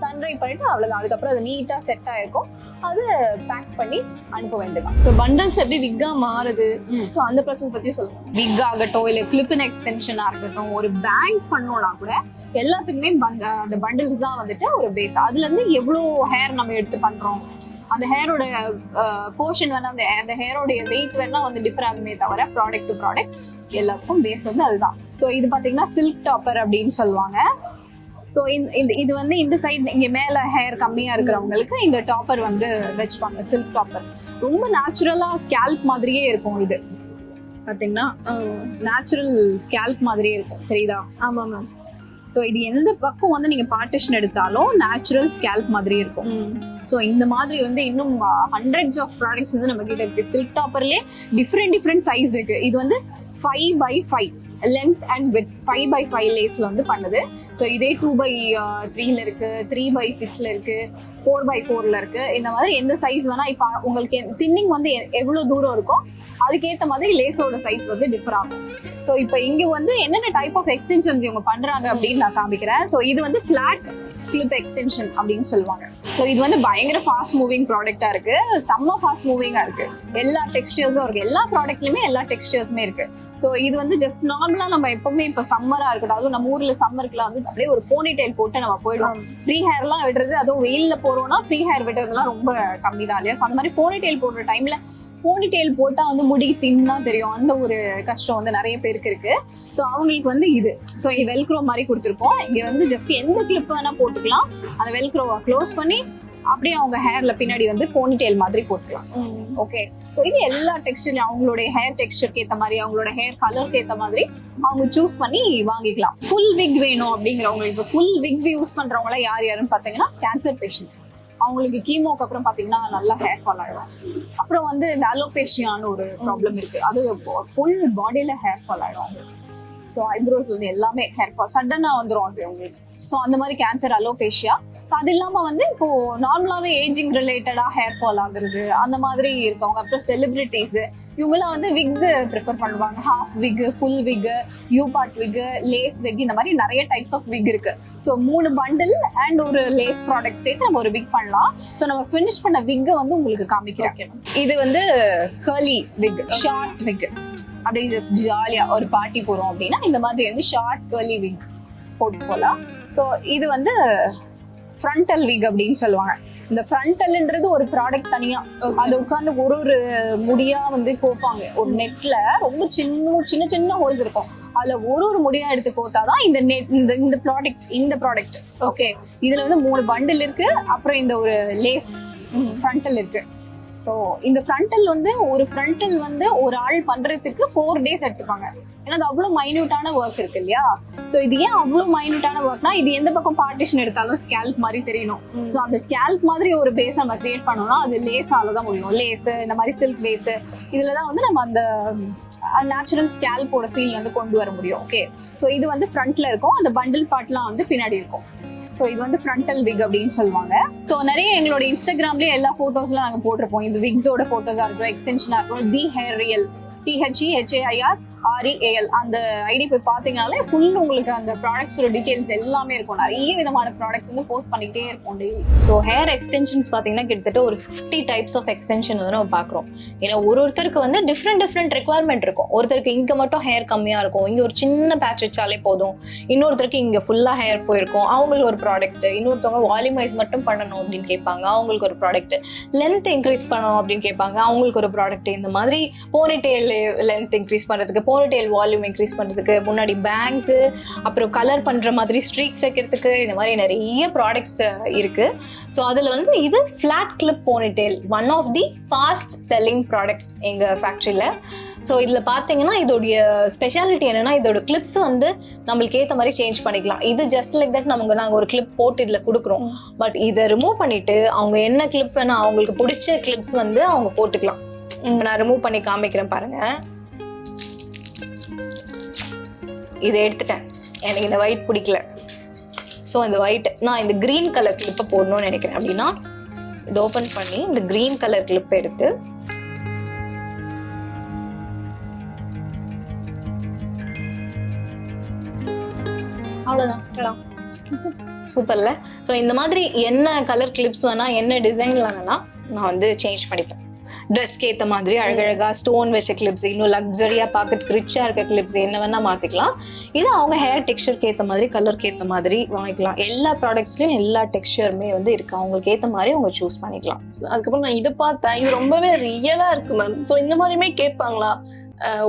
சன்ட்ரை பண்ணிட்டு அவ்வளோதான். அதுக்கப்புறம் அது நீட்டாக செட் ஆயிருக்கும். அது பேக் பண்ணி அனுப்ப வேண்டியதான். ஸோ பண்டல்ஸ் எப்படி விக்கா மாறுது, ஸோ அந்த ப்ராசஸ் பற்றி சொல்லுங்க. விக் ஆகட்டும் இல்லை கிளிப்பின் எக்ஸ்டென்ஷனாக இருக்கட்டும், ஒரு பேங்க்ஸ் பண்ணோம்னா கூட எல்லாத்துக்குமே அந்த பண்டில்ஸ் தான் வந்துட்டு ஒரு பேஸ். அதுலேருந்து எவ்வளோ ஹேர் நம்ம எடுத்து பண்ணுறோம், அந்த ஹேரோட போர்ஷன் வேணா அந்த ஹேரோடைய வெயிட் வேணா வந்து டிஃபர் ஆகுமே தவிர ப்ராடக்ட் டு ப்ராடக்ட் எல்லாத்துக்கும் பேஸ் வந்து அதுதான். ஸோ இது பார்த்தீங்கன்னா சில்க் டாப்பர் அப்படின்னு சொல்லுவாங்க. ஸோ இது வந்து இந்த சைடு இங்கே மேலே ஹேர் கம்மியாக இருக்கிறவங்களுக்கு இந்த டாப்பர் வந்து வச்சுப்பாங்க, சில்க் டாப்பர். ரொம்ப நேச்சுரலாக ஸ்கேல்ப் மாதிரியே இருக்கும். இது பார்த்தீங்கன்னா நேச்சுரல் ஸ்கேல்ப் மாதிரியே இருக்கும், தெரியுதா? ஆமாம் மேம். ஸோ இது எந்த பக்கம் வந்து நீங்கள் பார்ட்டிஷன் எடுத்தாலும் நேச்சுரல் ஸ்கேல்ப் மாதிரியே இருக்கும். ஸோ இந்த மாதிரி வந்து இன்னும் ஹண்ட்ரட்ஸ் ஆஃப் ப்ராடக்ட்ஸ் வந்து நம்ம கிட்ட இருக்கு. சில்க் டாப்பர்லேயே டிஃப்ரெண்ட் சைஸ் இருக்கு. இது வந்து 5x5 length and with 5x5 லேஸ்ல வந்து பண்ணுது. ஸோ இதே 2x3ல இருக்கு, 3x6ல இருக்கு, 4x4ல இருக்கு. இந்த மாதிரி எந்த சைஸ் வேணா இப்போ உங்களுக்கு தின்னிங் வந்து எவ்வளவு தூரம் இருக்கோ அதுக்கேற்ற மாதிரி லேஸோட சைஸ் வந்து டிஃபர் ஆகும். ஸோ இப்போ இங்க வந்து என்னென்ன டைப் ஆஃப் எக்ஸ்டென்ஷன்ஸ் இவங்க பண்றாங்க அப்படின்னு நான் காமிக்கிறேன். ஸோ இது வந்து ஃபிளாட் கிளிப் எக்ஸ்டென்ஷன் அப்படின்னு சொல்லுவாங்க. ஸோ இது வந்து பயங்கர ஃபாஸ்ட் மூவிங் ப்ராடக்டா இருக்கு, செம்ம ஃபாஸ்ட் மூவிங்கா இருக்கு, எல்லா டெக்ஸ்டர்ஸும் இருக்கு, எல்லா ப்ராடக்ட்லயுமே எல்லா டெக்ஸ்டர்ஸுமே இருக்கு. ஸோ இது வந்து ஜஸ்ட் நார்மலா நம்ம எப்பவுமே இப்போ சம்மரா இருக்கட்டும், அதுவும் நம்ம ஊர்ல சம்மருக்குலாம் வந்து அப்படியே ஒரு போனி டைல் போட்டு நம்ம போயிடுவோம். ஃப்ரீ ஹேர்லாம் விடுறது, அதுவும் வெயில்ல போறோம்னா ஃப்ரீ ஹேர் விடுறதுலாம் ரொம்ப கம்மி தான் இல்லையா? ஸோ அந்த மாதிரி போனி டைல் போடுற டைம்ல போனி டைல் போட்டா வந்து முடி தின்னா தெரியும், அந்த ஒரு கஷ்டம் வந்து நிறைய பேருக்கு இருக்கு. ஸோ அவங்களுக்கு வந்து இது ஸோ இங்க வெல்க்ரோ மாதிரி கொடுத்துருக்கோம். இங்க வந்து ஜஸ்ட் எந்த கிளிப் வேணா போட்டுக்கலாம், அந்த வெல்க்ரோவை க்ளோஸ் பண்ணி அப்படியே அவங்க ஹேர்ல பின்னாடி வந்து போனி டெயில் மாதிரி போட்டுக்கலாம். ஓகே, ஸோ இது எல்லா டெக்ஸ்டர்லயும் அவங்களுடைய ஹேர் டெக்ஸ்டருக்கு ஏற்ற மாதிரி, அவங்களோட ஹேர் கலருக்கு ஏற்ற மாதிரி அவங்க சூஸ் பண்ணி வாங்கிக்கலாம். ஃபுல் விக் வேணும் அப்படிங்கிறவங்க, இப்போ ஃபுல் விக்ஸ் யூஸ் பண்றவங்க யார் யாருன்னு பார்த்தீங்கன்னா கேன்சர் பேஷண்ட்ஸ். அவங்களுக்கு கீமோக்கு அப்புறம் பார்த்தீங்கன்னா நல்லா ஹேர் ஃபால் ஆகிடும். அப்புறம் வந்து இந்த அலோபேஷியான்னு ஒரு ப்ராப்ளம் இருக்கு, அது ஃபுல் பாடியில ஹேர் ஃபால் ஆகிடும் அவங்களுக்கு. ஸோ ஐப்ரோஸ்ல இருந்து எல்லாமே ஹேர் ஃபால் சடனாக வந்துடும் அது அவங்களுக்கு. ஸோ அந்த மாதிரி கேன்சர், அலோபேஷியா. அது இல்லாம வந்து இப்போ நார்மலாவே ஏஜிங் ரிலேட்டடா ஹேர் ஃபால் ஆகுறது அந்த மாதிரி இருக்கவங்க, அப்புறம் செலிபிரிட்டிஸ், இவங்கெல்லாம் வந்து விக்ஸ் ப்ரிஃபர் பண்ணுவாங்க. Half wig, full wig, U part wig, lace wig, இந்த மாதிரி நிறைய டைப்ஸ் ஆஃப் விக் இருக்கு. ஸோ 3 பண்டில் அண்ட் ஒரு லேஸ் ப்ராடக்ட் சேர்த்து நம்ம ஒரு விக் பண்ணலாம். ஸோ நம்ம ஃபினிஷ் பண்ண விக்கை வந்து உங்களுக்கு காமிக்கிறேன். இது வந்து கர்லி விக், ஷார்ட் விக். அப்படியே ஜஸ்ட் ஜாலியா ஒரு பார்ட்டி போறோம் அப்படின்னா இந்த மாதிரி வந்து ஷார்ட் கர்லி விக் போட்டு போகலாம். ஸோ இது வந்து ஃப்ரண்டல் விக் அப்படின்னு சொல்லுவாங்க. இந்த ஃப்ரண்டல்ன்றது ஒரு ப்ராடக்ட் தனியா, அதை உட்காந்து ஒரு ஒரு முடியா வந்து கோப்பாங்க. ஒரு நெட்ல ரொம்ப சின்ன சின்ன ஹோல்ஸ் இருக்கும், அதுல ஒரு ஒரு முடியா எடுத்து கோத்தாதான் இந்த நெட் இந்த ப்ராடக்ட். ஓகே, இதுல வந்து 3 பண்டில் இருக்கு, அப்புறம் இந்த ஒரு லேஸ் ஃப்ரண்டல் இருக்கு. ஸோ இந்த ஃப்ரண்டல் வந்து ஒரு ஆள் பண்றதுக்கு 4 days எடுத்துப்பாங்க. ஏன்னா அது அவ்வளவு மைன்யூட்டான ஒர்க் இருக்கு இல்லையா? ஸோ இது ஏன் அவ்வளவு மைன்யூட்டான ஒர்க்னா, இது எந்த பக்கம் பார்ட்டிஷன் எடுத்தாலும் ஸ்கேல்ப் மாதிரி தெரியணும். ஸோ அந்த ஸ்கேல்ப் மாதிரி ஒரு பேஸ் நம்ம கிரியேட் பண்ணோம்னா அது லேஸால தான் முடியும். லேஸ், இந்த மாதிரி சில்க் பேஸ், இதுலதான் வந்து நம்ம அந்த நேச்சுரல் ஸ்கேல்போட ஃபீல் வந்து கொண்டு வர முடியும். ஓகே, ஸோ இது வந்து ஃப்ரண்ட்ல இருக்கும், அந்த பண்டில் பார்ட்லாம் வந்து பின்னாடி இருக்கும். ஸோ இது வந்து ஃப்ரண்டல் விக் அப்படின்னு சொல்லுவாங்க. ஸோ நிறைய எங்களோட இன்ஸ்டாகிராம்லேயே எல்லா ஃபோட்டோஸ்லாம் நாங்கள் போட்டிருப்போம். இந்த விக்ஸோட ஃபோட்டோஸாக இருக்கட்டும், எக்ஸ்டென்ஷனாக இருக்கட்டும், தி ஹேர் ரியல், THEHAIR REAL அந்த ஐடி போய் பார்த்தீங்கனாலே ஃபுல் உங்களுக்கு அந்த ப்ராடக்ட்ஸோட டீடைல்ஸ் எல்லாமே இருக்கும். நிறைய விதமான ப்ராடக்ட்ஸ் வந்து போஸ்ட் பண்ணிக்கிட்டே இருக்கும் டெய்லி. ஸோ ஹேர் எக்ஸ்டென்ஷன்ஸ் பார்த்தீங்கன்னா கிட்டத்தட்ட ஒரு 50 டைப்ஸ் ஆஃப் எக்ஸ்டென்ஷன் வந்து நம்ம பார்க்குறோம். ஏன்னா ஒருத்தருக்கு வந்து டிஃப்ரெண்ட் ரெக்குவயர்மெண்ட் இருக்கும். ஒருத்தருக்கு இங்கே மட்டும் ஹேர் கம்மியாக இருக்கும், இங்கே ஒரு சின்ன பேட்ச் வச்சாலே போதும். இன்னொருத்தருக்கு இங்கே ஃபுல்லாக ஹேர் போயிருக்கும், அவங்களுக்கு ஒரு ப்ராடக்ட். இன்னொருத்தவங்க வால்யூமைஸ் மட்டும் பண்ணணும் அப்படின்னு கேட்பாங்க, அவங்களுக்கு ஒரு ப்ராடக்ட். லென்த் இன்க்ரீஸ் பண்ணணும் அப்படின்னு கேட்பாங்க, அவங்களுக்கு ஒரு ப்ராடக்ட். இந்த மாதிரி போனிடெயில் லென்த் இன்க்ரீஸ் பண்ணுறதுக்கு, போனிடெயில் வால்யூம் இன்க்ரீஸ் பண்ணுறதுக்கு, முன்னாடி பேங்க்ஸு, அப்புறம் கலர் பண்ணுற மாதிரி ஸ்ட்ரீக்ஸ் வைக்கிறதுக்கு, இந்த மாதிரி நிறைய ப்ராடக்ட்ஸ் இருக்குது. ஸோ அதில் வந்து இது flat clip ponytail, one of the fast selling products எங்கள் ஃபேக்ட்ரியில். ஸோ இதில் பார்த்தீங்கன்னா இதோடைய ஸ்பெஷாலிட்டி என்னென்னா, இதோட கிளிப்ஸ் வந்து நம்மளுக்கு ஏற்ற மாதிரி சேஞ்ச் பண்ணிக்கலாம். இது ஜஸ்ட் லைக் தட் நாங்கள் ஒரு கிளிப் போட்டு இதில் கொடுக்குறோம். பட் இதை ரிமூவ் பண்ணிவிட்டு அவங்க என்ன கிளிப் வேணால் அவங்களுக்கு பிடிச்ச கிளிப்ஸ் வந்து அவங்க போட்டுக்கலாம். இப்போ நான் ரிமூவ் பண்ணி காமிக்கிறேன் பாருங்கள். இதை எடுத்துட்டேன், எனக்கு இந்த ஒயிட் பிடிக்கல. ஸோ இந்த ஒயிட் நான் இந்த க்ரீன் கலர் கிளிப்பை போடணும்னு நினைக்கிறேன். அப்படின்னா இதை ஓப்பன் பண்ணி இந்த க்ரீன் கலர் கிளிப்பை எடுத்து அவ்வளோதான். சூப்பர்ல. ஸோ இந்த மாதிரி என்ன கலர் கிளிப்ஸ் வேணா, என்ன டிசைன்ல வேணா நான் வந்து சேஞ்ச் பண்ணிப்பேன். ட்ரெஸ்க்கு ஏற்ற மாதிரி அழகழகா ஸ்டோன் வச்ச கிளிப்ஸ், இன்னும் லக்ஸரியா பார்க்கறதுக்கு ரிச்சா இருக்க கிளிப்ஸ் என்ன வேணா மாத்திக்கலாம். இது அவங்க ஹேர் டெக்ஸ்சருக்கு ஏற்ற மாதிரி, கலருக்கு ஏற்ற மாதிரி வாங்கிக்கலாம். எல்லா ப்ராடக்ட்ஸ்லயும் எல்லா டெக்ஸ்சருமே வந்து இருக்கு, அவங்களுக்கு ஏற்ற மாதிரி அவங்க சூஸ் பண்ணிக்கலாம். அதுக்கப்புறம் நான் இதை பார்த்தேன், இது ரொம்பவே ரியலா இருக்கு மேம். ஸோ இந்த மாதிரியுமே கேட்பாங்களா,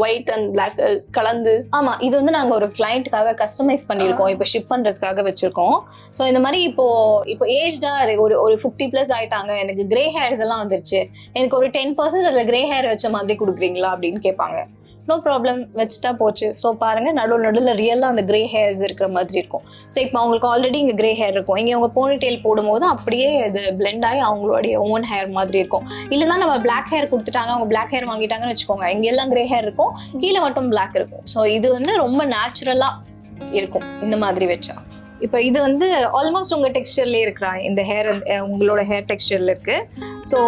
ஒயிட் அண்ட் பிளாக் கலந்து? ஆமா, இது வந்து நாங்க ஒரு கிளைண்ட்டுக்காக கஸ்டமைஸ் பண்ணியிருக்கோம், இப்போ ஷிப் பண்றதுக்காக வச்சிருக்கோம். ஸோ இந்த மாதிரி இப்போ ஏஜ்டா ஒரு 50+ ஆயிட்டாங்க, எனக்கு கிரே ஹேர்ஸ் எல்லாம் வந்துருச்சு, எனக்கு ஒரு 10% அதுல கிரே ஹேர் வச்ச மாதிரி கொடுக்குறீங்களா அப்படின்னு கேட்பாங்க. நோ ப்ராப்ளம், வச்சுட்டா போச்சு. ஸோ பாருங்க, நடுவில் ரியலாக அந்த கிரே ஹேர்ஸ் இருக்கிற மாதிரி இருக்கும். ஸோ இப்போ அவங்களுக்கு ஆல்ரெடி இங்கே கிரே ஹேர் இருக்கும், இங்கே அவங்க போனிடெயில் போடும்போது அப்படியே இது பிளெண்ட் ஆகி அவங்களுடைய ஓன் ஹேர் மாதிரி இருக்கும். இல்லைன்னா நம்ம பிளாக் ஹேர் கொடுத்துட்டாங்க, அவங்க பிளாக் ஹேர் வாங்கிட்டாங்கன்னு வச்சுக்கோங்க, இங்கே எல்லாம் கிரே ஹேர் இருக்கும், கீழே மட்டும் பிளாக் இருக்கும். ஸோ இது வந்து ரொம்ப நேச்சுரலாக இருக்கும் இந்த மாதிரி வச்சா. இப்போ இது வந்து ஆல்மோஸ்ட் உங்கள் டெக்ஸ்டர்லேயே இருக்கிறா இந்த ஹேர், உங்களோட ஹேர் டெக்ஸ்டரில் இருக்குது. ஸோ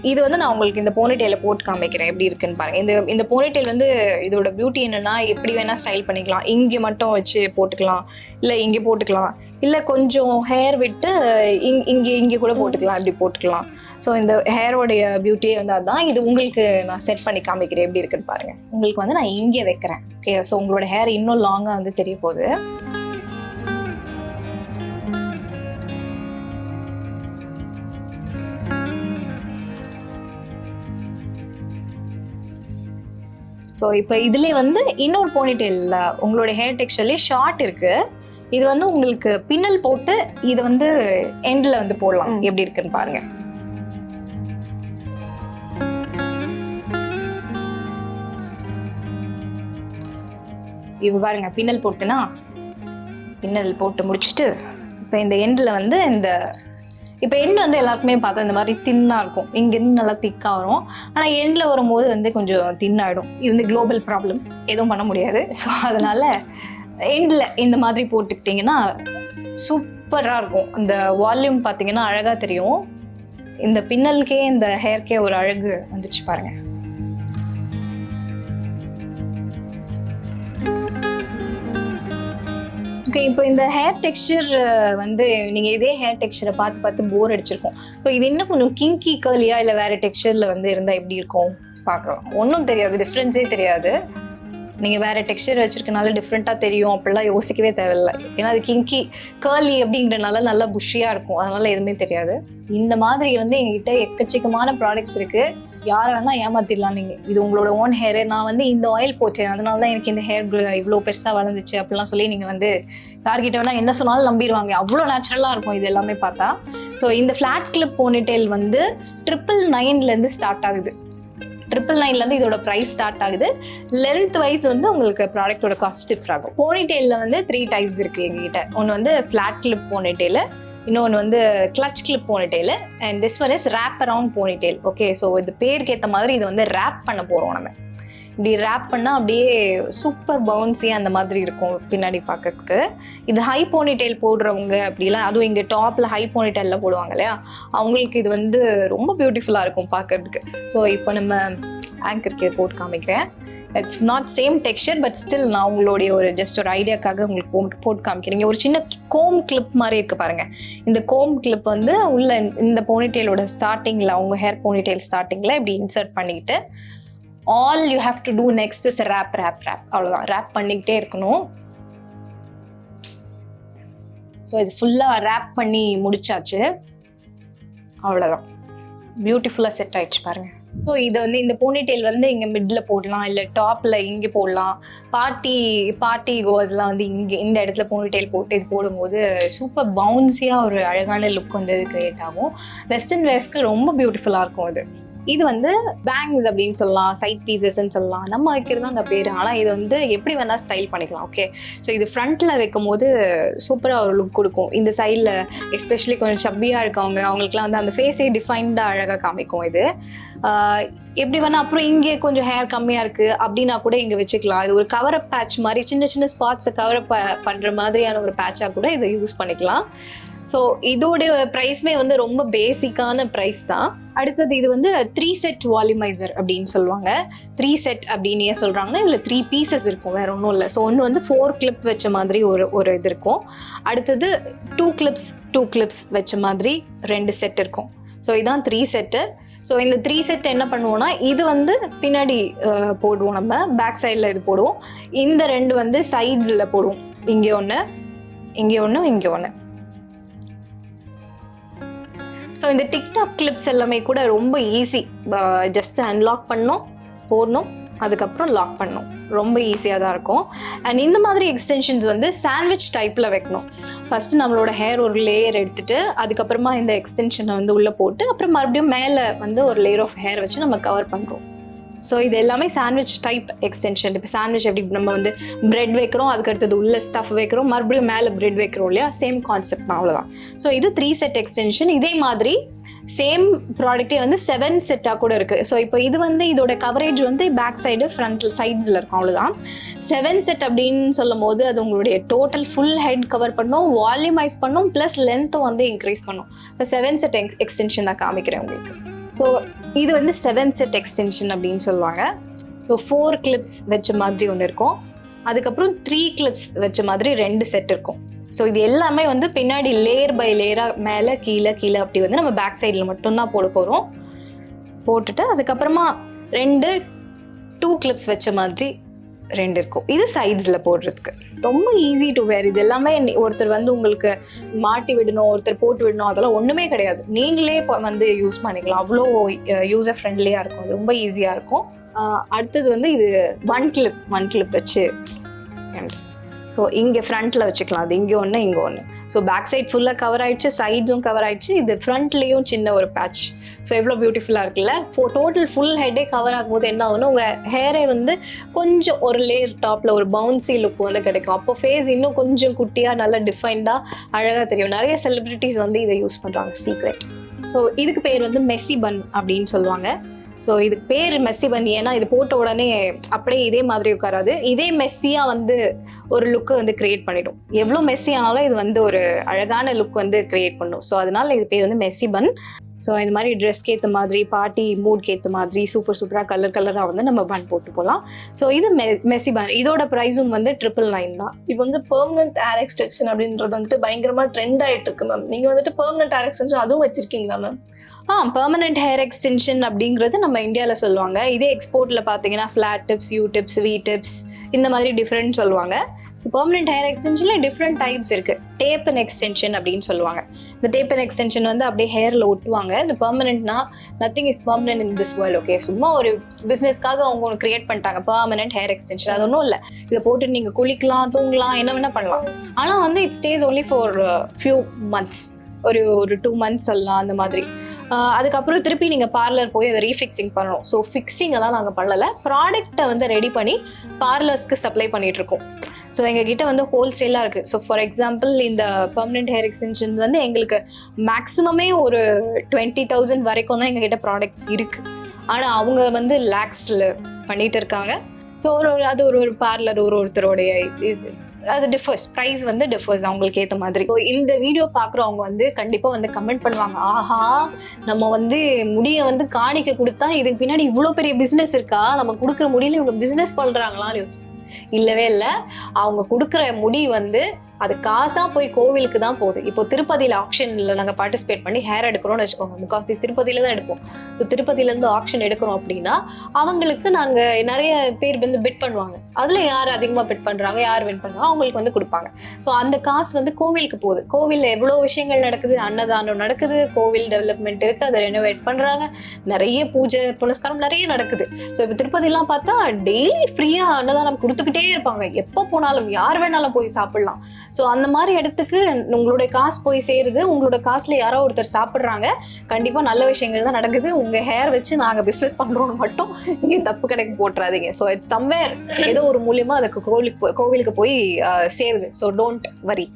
இது வந்து நான் உங்களுக்கு இந்த போனிடெயில போட்டு காமிக்கிறேன் எப்படி இருக்குன்னு பாருங்கள். இந்த போனிடெயில் வந்து இதோட பியூட்டி என்னென்னா எப்படி வேணால் ஸ்டைல் பண்ணிக்கலாம். இங்கே மட்டும் வச்சு போட்டுக்கலாம், இல்லை இங்கே போட்டுக்கலாம், இல்லை கொஞ்சம் ஹேர் விட்டு இங்கே கூட போட்டுக்கலாம், இப்படி போட்டுக்கலாம். ஸோ இந்த ஹேரோடைய பியூட்டியே வந்து அதுதான். இது உங்களுக்கு நான் செட் பண்ணி காமிக்கிறேன் எப்படி இருக்குன்னு பாருங்கள். உங்களுக்கு வந்து நான் இங்கே வைக்கிறேன். ஓகே, ஸோ உங்களோட ஹேர் இன்னும் லாங்காக வந்து தெரிய போகுது. ஸோ இப்போ இதுலேயே வந்து இன்னொரு போனிடெயில் உங்களோட ஹேர் டெக்ஸ்டர்லேயே ஷார்ட் இருக்குது. இது வந்து உங்களுக்கு பின்னல் போட்டு இது வந்து எண்டில் வந்து போடலாம். எப்படி இருக்குன்னு பாருங்க. இப்போ பாருங்க, பின்னல் போட்டுனா பின்னல் போட்டு முடிச்சுட்டு இப்போ இந்த எண்டில் வந்து இப்போ எண்ட் வந்து எல்லாருக்குமே பார்த்தா இந்த மாதிரி தின்னாக இருக்கும். இங்கேருந்து நல்லா திக்காக வரும். ஆனால் எண்டில் வரும்போது வந்து கொஞ்சம் தின்னாயிடும். இது வந்து குளோபல் ப்ராப்ளம், எதுவும் பண்ண முடியாது. ஸோ அதனால எண்டில் இந்த மாதிரி போட்டுக்கிட்டிங்கன்னா சூப்பராக இருக்கும். அந்த வால்யூம் பார்த்தீங்கன்னா அழகாக தெரியும். இந்த பின்னலுக்கே இந்த ஹேர்க்கே ஒரு அழகு வந்துச்சு பாருங்க. ஓகே, இப்போ இந்த ஹேர் டெக்ஸ்சர் வந்து நீங்கள் இதே ஹேர் டெக்ஸ்சரை பார்த்து போர் அடிச்சிருக்கோம். ஸோ இது இன்னும் கொஞ்சம் கிங்கி கர்லியா இல்லை வேறு டெக்ஸ்சரில் வந்து இருந்தால் எப்படி இருக்கும் பார்க்குறோம். ஒன்றும் தெரியாது, டிஃப்ரென்ஸே தெரியாது. நீங்கள் வேறு டெக்ஸ்சர் வச்சுருக்கனால டிஃப்ரெண்ட்டாக தெரியும் அப்படிலாம் யோசிக்கவே தேவையில்லை. ஏன்னா அது கிங்கி கர்லி அப்படிங்கிறனால நல்லா புஷ்ஷியாக இருக்கும், அதனால் எதுவுமே தெரியாது. இந்த மாதிரி வந்து எங்ககிட்ட எக்கச்சக்கமான ப்ராடக்ட்ஸ் இருக்குது. யாரை வேணால் ஏமாற்றிடலாம் நீங்கள். இது உங்களோட ஓன் ஹேரு, நான் வந்து இந்த ஆயில் போட்டேன் அதனால தான் எனக்கு இந்த ஹேர் இவ்வளோ பெருசாக வளர்ந்துச்சு அப்படிலாம் சொல்லி நீங்கள் வந்து யார்கிட்ட வேணால் என்ன சொன்னாலும் நம்பிடுவாங்க. அவ்வளோ நேச்சுரலாக இருக்கும் இது எல்லாமே பார்த்தா. ஸோ இந்த ஃப்ளாட் கிளிப் போனிடெயில் வந்து 999 ஸ்டார்ட் ஆகுது. 999 இதோட ப்ரைஸ் ஸ்டார்ட் ஆகுது. லென்த் வைஸ் வந்து உங்களுக்கு ப்ராடக்டோட காஸ்ட் டிஃபர் ஆகும். போனிடெயிலில் வந்து 3 டைப்ஸ் இருக்குது எங்ககிட்ட. ஒன்று வந்து ஃப்ளாட் கிளிப் போனிடெயில், இன்னொன்று வந்து clutch clip ponytail, and this one is wrap around ponytail. Okay, so இது பேருக்கு ஏற்ற மாதிரி இது வந்து ரேப் பண்ண போகிறோம். நம்ம இப்படி ரேப் பண்ணால் அப்படியே சூப்பர் பவுன்ஸியாக அந்த மாதிரி இருக்கும் பின்னாடி பார்க்கறதுக்கு. இது ஹை போனிடெயில் போடுறவங்க அப்படிலாம், அதுவும் இங்கே டாப்பில் ஹை போனிடெயிலில் போடுவாங்க இல்லையா, அவங்களுக்கு இது வந்து ரொம்ப பியூட்டிஃபுல்லாக இருக்கும் பார்க்கறதுக்கு. ஸோ இப்போ நம்ம ஆங்கர் கேர் போட்டு காமிக்கிறேன். It's not same texture, but still நான் உங்களுடைய ஒரு ஜஸ்ட் ஒரு ஐடியாக்காக உங்களுக்கு போட்டு காமிக்கிறீங்க. ஒரு சின்ன கோம் கிளிப் மாதிரி இருக்குது பாருங்கள். இந்த கோம் கிளிப் வந்து உள்ள இந்த போனிடெயிலோட ஸ்டார்டிங்கில், அவங்க ஹேர் போனிடெயில் ஸ்டார்டிங்கில் இப்படி இன்சர்ட் பண்ணிக்கிட்டு all you have to do next is wrap. அவ்வளோதான், ரேப் பண்ணிக்கிட்டே இருக்கணும். ஸோ இது ஃபுல்லாக ரேப் பண்ணி முடிச்சாச்சு. அவ்வளோதான், பியூட்டிஃபுல்லாக செட் ஆயிடுச்சு பாருங்க. ஸோ இதை வந்து இந்த போனிடெயில் வந்து இங்கே மிடில் போடலாம், இல்லை டாப்பில் இங்கே போடலாம். பார்ட்டி கோவர்ஸ்லாம் வந்து இங்கே இந்த இடத்துல போனிடெயில் போட்டு இது போடும்போது சூப்பர் பவுன்ஸியாக ஒரு அழகான லுக் வந்து இது க்ரியேட் ஆகும். வெஸ்டர்ன் வேர்ஸ்க்கு ரொம்ப பியூட்டிஃபுல்லாக இருக்கும் இது. இது வந்து பேங்க்ஸ் அப்படின்னு சொல்லலாம், சைட் பீசஸ்ன்னு சொல்லலாம், நம்ம வைக்கிறது அங்கே பேர். ஆனால் இது வந்து எப்படி வேணால் ஸ்டைல் பண்ணிக்கலாம். ஓகே, ஸோ இது ஃப்ரண்ட்டில் வைக்கும் போது சூப்பராக ஒரு லுக் கொடுக்கும். இந்த சைடில் எஸ்பெஷலி கொஞ்சம் சப்பியாக இருக்கவங்க, அவங்களுக்குலாம் வந்து அந்த ஃபேஸே டிஃபைன்டாக அழகாக காமிக்கும். இது எப்படி வேணால் அப்புறம் இங்கே கொஞ்சம் ஹேர் கம்மியாக இருக்குது அப்படின்னா கூட இங்கே வச்சுக்கலாம். இது ஒரு கவரப் பேட்ச் மாதிரி, சின்ன சின்ன ஸ்பாட்ஸை கவரப் பண்ணுற மாதிரியான ஒரு பேட்சாக கூட இதை யூஸ் பண்ணிக்கலாம். ஸோ இதோடைய ப்ரைஸ்மே வந்து ரொம்ப பேசிக்கான ப்ரைஸ் தான். அடுத்தது இது வந்து 3 செட் வால்யூமைசர் அப்படின்னு சொல்லுவாங்க. 3 செட் அப்படின்னு ஏன் சொல்கிறாங்கன்னா இதில் 3 பீசஸ் இருக்கும், வேறு ஒன்றும் இல்லை. ஸோ ஒன்று வந்து 4 கிளிப் வச்ச மாதிரி ஒரு இது இருக்கும். அடுத்தது 2 கிளிப்ஸ் வச்ச மாதிரி 2 செட் இருக்கும். ஸோ இதுதான் 3 செட்டு. ஸோ இந்த 3 செட் என்ன பண்ணுவோம்னா, இது வந்து பின்னாடி போடுவோம், நம்ம பேக் சைடில் இது போடுவோம். இந்த 2 வந்து சைட்ஸில் போடுவோம். இங்கே ஒன்று, இங்கே ஒன்று, இங்கே ஒன்று. ஸோ இந்த டிக்டாக் கிளிப்ஸ் எல்லாமே கூட ரொம்ப ஈஸி. ஜஸ்ட் அன்லாக் பண்ணோம், போடணும், அதுக்கப்புறம் லாக் பண்ணணும். ரொம்ப ஈஸியாக தான் இருக்கும். அண்ட் இந்த மாதிரி எக்ஸ்டென்ஷன்ஸ் வந்து சாண்ட்விச் டைப்பில் வைக்கணும். ஃபஸ்ட்டு நம்மளோட ஹேர் ஒரு லேயர் எடுத்துகிட்டு அதுக்கப்புறமா இந்த எக்ஸ்டென்ஷனை வந்து உள்ளே போட்டு அப்புறம் மறுபடியும் மேலே வந்து ஒரு லேயர் ஆஃப் ஹேர் வச்சு நம்ம கவர் பண்ணுறோம். ஸோ இது எல்லாமே சாண்ட்விச் டைப் எக்ஸ்டென்ஷன். இப்போ சாண்ட்விச் எப்படி நம்ம வந்து பிரெட் வைக்கிறோம், அதுக்கு அடுத்தது உள்ள ஸ்டஃப் வைக்கிறோம், மறுபடியும் மேலே பிரெட் வைக்கிறோம் இல்லையா, சேம் கான்செப்ட் தான், அவ்வளோதான். ஸோ இது 3 செட் எக்ஸ்டென்ஷன். இதே மாதிரி சேம் ப்ராடக்டே வந்து 7 செட்டாக கூட இருக்கு. ஸோ இப்போ இது வந்து இதோட கவரேஜ் வந்து பேக் சைடு ஃப்ரண்ட் சைட்ஸில் இருக்கும், அவ்வளோதான். 7 செட் அப்படின்னு சொல்லும் போது அது உங்களுடைய டோட்டல் ஃபுல் ஹெட் கவர் பண்ணும், வால்யூமைஸ் பண்ணும், ப்ளஸ் லென்த்தும் வந்து இன்க்ரீஸ் பண்ணும். இப்போ 7 செட் எக்ஸ்டென்ஷன் நான் காமிக்கிறேன் உங்களுக்கு. ஸோ இது வந்து 7 செட் எக்ஸ்டென்ஷன் அப்படின்னு சொல்லுவாங்க. ஸோ 4 கிளிப்ஸ் வச்ச மாதிரி ஒன்று இருக்கும், அதுக்கப்புறம் 3 கிளிப்ஸ் வச்ச மாதிரி 2 செட் இருக்கும். ஸோ இது எல்லாமே வந்து பின்னாடி லேயர் பை லேயராக மேலே கீழே கீழே அப்படி வந்து நம்ம பேக் சைடில் மட்டும்தான் போட போகிறோம். போட்டுட்டு அதுக்கப்புறமா 2 கிளிப்ஸ் வச்ச மாதிரி 2 இருக்கும். இது சைட்ஸில் போடுறதுக்கு ரொம்ப ஈஸி டு வேர். இது எல்லாமே ஒருத்தர் வந்து உங்களுக்கு மாட்டி விடணும், ஒருத்தர் போட்டு விடணும், அதெல்லாம் ஒன்றுமே கிடையாது. நீங்களே வந்து யூஸ் பண்ணிக்கலாம். அவ்வளோ யூசர் ஃப்ரெண்ட்லியாக இருக்கும், ரொம்ப ஈஸியாக இருக்கும். அடுத்தது வந்து இது 1 கிளிப் வச்சு ஸோ இங்கே ஃப்ரண்ட்டில் வச்சுக்கலாம். அது இங்கே ஒன்று இங்கே ஒன்று. ஸோ பேக் சைட் ஃபுல்லாக கவர் ஆயிடுச்சு, சைட்ஸும் கவர் ஆயிடுச்சு. இது ஃப்ரண்ட்லேயும் சின்ன ஒரு பேட்ச். ஸோ எவ்வளோ பியூட்டிஃபுல்லாக இருக்குல்ல. டோட்டல் ஃபுல் ஹெட்டே கவர் ஆகும்போது என்ன ஆகும்னா உங்கள் ஹேரே வந்து கொஞ்சம் ஒரு லேயர் டாப்பில் ஒரு பவுன்சி லுக் வந்து கிடைக்கும். அப்போ ஃபேஸ் இன்னும் கொஞ்சம் குட்டியாக நல்லா டிஃபைன்டாக அழகாக தெரியும். நிறைய செலிபிரிட்டிஸ் வந்து இதை யூஸ் பண்ணுறாங்க, சீக்ரெட். ஸோ இதுக்கு பேர் வந்து மெஸ்ஸி பன் அப்படின்னு சொல்லுவாங்க. ஸோ இதுக்கு பேர் மெஸ்ஸி பன் ஏன்னா இது போட்ட உடனே அப்படியே இதே மாதிரி உட்காராது, இதே மெஸ்ஸியாக வந்து ஒரு லுக்கை வந்து கிரியேட் பண்ணிடும். எவ்வளோ மெஸ்ஸி ஆனாலும் இது வந்து ஒரு அழகான லுக் வந்து கிரியேட் பண்ணும். ஸோ அதனால இது பேர் வந்து மெஸ்ஸி பன். ஸோ இந்த மாதிரி ட்ரெஸ்க்கு ஏற்ற மாதிரி, பார்ட்டி மூட்க்கு ஏற்ற மாதிரி சூப்பராக கலராக வந்து நம்ம பன் போட்டு போகலாம். ஸோ இது மெஸ்ஸி பன். இதோட ப்ரைஸும் வந்து 999 தான். இப்போ வந்து பெர்மனன்ட் ஹேர் எக்ஸ்டென்ஷன் அப்படின்றது வந்துட்டு பயங்கரமாக ட்ரெண்ட் ஆகிட்டு இருக்கு மேம். நீங்கள் வந்துட்டு பெர்மனன்ட் ஹேர் எக்ஸ்டென்ஷன் அதுவும் வச்சிருக்கீங்களா மேம்? பெர்மனன்ட் ஹேர் எக்ஸ்டென்ஷன் அப்படிங்கிறது நம்ம இந்தியாவில் சொல்லுவாங்க. இதே எக்ஸ்போர்ட்டில் பார்த்தீங்கன்னா flat tips, U tips, V tips இந்த மாதிரி டிஃப்ரெண்ட் சொல்லுவாங்க. பெர்மனன்ட் ஹேர் எக்ஸ்டென்ஷனில் டிஃப்ரெண்ட் டைப்ஸ் இருக்குது. டேப் அண்ட் எக்ஸ்டென்ஷன் அப்படின்னு சொல்லுவாங்க. இந்த டேப் அண்ட் எக்ஸ்டென்ஷன் வந்து அப்படியே ஹேரில் ஒட்டுவாங்க. இந்த பெர்மனன்ட்னா nothing is permanent in this world. Okay, சும்மா ஒரு பிஸ்னஸ்க்காக அவங்க ஒன்று கிரியேட் பண்ணிட்டாங்க பெர்மனன்ட் ஹேர் எக்ஸ்டென்ஷன். அது ஒன்றும் இல்லை. இதை போட்டு நீங்கள் குளிக்கலாம், தூங்கலாம், என்ன வேணால் பண்ணலாம். ஆனால் வந்து it stay only for few months, ஒரு 2 மந்த்ஸ் சொல்லலாம் அந்த மாதிரி. அதுக்கப்புறம் திருப்பி நீங்கள் பார்லர் போய் அதை ரீஃபிக்ஸிங் பண்ணணும். ஸோ ஃபிக்ஸிங் எல்லாம் நாங்கள் பண்ணலை, ப்ராடக்டை வந்து ரெடி பண்ணி பார்லர்ஸ்க்கு சப்ளை பண்ணிட்டு இருக்கோம். ஸோ எங்ககிட்ட வந்து ஹோல்சேலாக இருக்குது. ஸோ ஃபார் எக்ஸாம்பிள் இந்த பெர்மனன்ட் ஹேர் எக்ஸ்டென்ஷன் வந்து எங்களுக்கு மேக்ஸிமமே ஒரு 20,000 வரைக்கும் தான் எங்ககிட்ட ப்ராடக்ட்ஸ் இருக்குது. ஆனால் அவங்க வந்து லேக்ஸில் பண்ணிட்டு இருக்காங்க. ஸோ அது ஒரு பார்லர் ஒருத்தருடைய இது அது டிஃபர்ஸ், ப்ரைஸ் வந்து டிஃபர்ஸ் அவங்களுக்கு ஏற்ற மாதிரி. ஸோ இந்த வீடியோ பார்க்குறவங்க வந்து கண்டிப்பாக வந்து கமெண்ட் பண்ணுவாங்க, ஆஹா நம்ம வந்து முடியை வந்து காணிக்க கொடுத்தா இதுக்கு பின்னாடி இவ்வளோ பெரிய பிஸ்னஸ் இருக்கா, நம்ம கொடுக்குற முடியல இவங்க பிஸ்னஸ் பண்ணுறாங்களான்னு யோசிப்போம். இல்லவே இல்லை. அவங்க கொடுக்குற முடி வந்து அது காசா போய் கோவிலுக்கு தான் போகுது. இப்போ திருப்பதியில் ஆக்ஷன்ல நாங்கள் பார்ட்டிசிபேட் பண்ணி ஹேர் எடுக்கிறோம்னு வச்சுக்கோங்க, முக்கால்வாசி திருப்பதியில தான் எடுப்போம். ஸோ திருப்பதியிலேருந்து ஆக்ஷன் எடுக்கிறோம் அப்படின்னா அவங்களுக்கு நாங்கள் நிறைய பேர் வந்து பிட் பண்ணுவாங்க. அதில் யார் அதிகமாக பிட் பண்ணுறாங்க, யார் வின் பண்ணுறாங்க அவங்களுக்கு வந்து கொடுப்பாங்க. ஸோ அந்த காசு வந்து கோவிலுக்கு போகுது. கோவிலில் எவ்வளோ விஷயங்கள் நடக்குது, அன்னதானம் நடக்குது, கோவில் டெவலப்மெண்ட் இருக்குது, அதை ரெனோவேட் பண்ணுறாங்க, நிறைய பூஜை புனஸ்காரம் நிறைய நடக்குது. ஸோ இப்போ திருப்பதிலாம் பார்த்தா டெய்லி ஃப்ரீயாக அன்னதானம் கொடுத்துக்கிட்டே இருப்பாங்க. எப்போ போனாலும் யார் வேணாலும் போய் சாப்பிடலாம். ஸோ அந்த மாதிரி இடத்துக்கு உங்களுடைய காசு போய் சேருது, உங்களோட காசுல யாரோ ஒருத்தர் சாப்பிட்றாங்க, கண்டிப்பா நல்ல விஷயங்கள் தான் நடக்குது. உங்க ஹேர் வச்சு நாங்க பிசினஸ் பண்றோம்னு மட்டும் இங்க தப்பு கணக்கு போட்டுறாதீங்க. ஸோ இட்ஸ் சம்வேர் ஏதோ ஒரு மூலியமா அதுக்கு கோவிலுக்கு போய் சேருது. So don't worry.